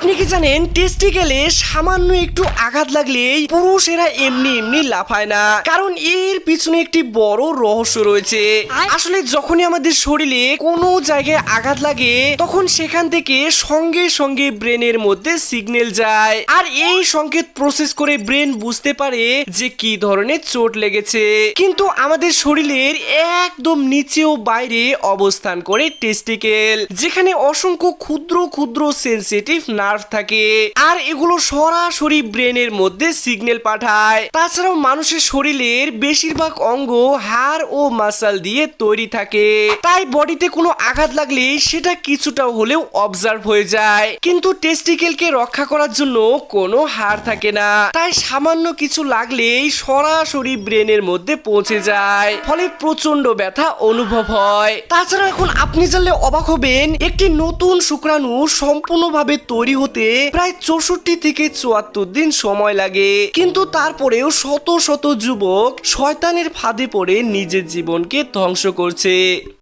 আপনি কি জানেন টেস্টিকেলে সামান্য একটু আঘাত লাগলেই পুরুষেরা এমনি এমনি লাফায় না, কারণ এর পিছনে একটি বড় রহস্য রয়েছে। আসলে যখনই আমাদের শরীরে কোনো জায়গায় আঘাত লাগে তখন সেখান থেকে সঙ্গে সঙ্গে ব্রেনের মধ্যে সিগন্যাল যায়, আর এই সংকেত প্রসেস করে ব্রেন বুঝতে পারে যে কি ধরনের চোট লেগেছে। কিন্তু আমাদের শরীরের একদম নিচে ও বাইরে অবস্থান করে টেস্টিকেল, যেখানে অসংখ্য ক্ষুদ্র ক্ষুদ্র সেনসিটিভ নার্ভ থাকে, আর এগুলো সরাসরি ব্রেনের মধ্যে সিগন্যাল পাঠায়। তাছাড়াও মানুষের শরীরের বেশিরভাগ অঙ্গ হাড় ও মাসল দিয়ে তৈরি থাকে, তাই বডিতে কোনো আঘাত লাগলে সেটা কিছুটা হলেও অবজার্ভ হয়ে যায়। কিন্তু টেস্টিকেলকে রক্ষা করার জন্য কোনো হাড় থাকে না, তাই সামান্য কিছু লাগলেই সরাসরি ব্রেনের মধ্যে পৌঁছে যায়, ফলে প্রচন্ড ব্যথা অনুভব হয়। তাছাড়া এখন আপনি জানলে অবাক হবেন, একটি নতুন শুক্রাণু সম্পূর্ণভাবে তৈরি হতে প্রায় 64 থেকে 74 দিন সময় লাগে। কিন্তু তারপরেও শত শত যুবক শয়তানের ফাঁদে পড়ে নিজের জীবনকে ধ্বংস করছে।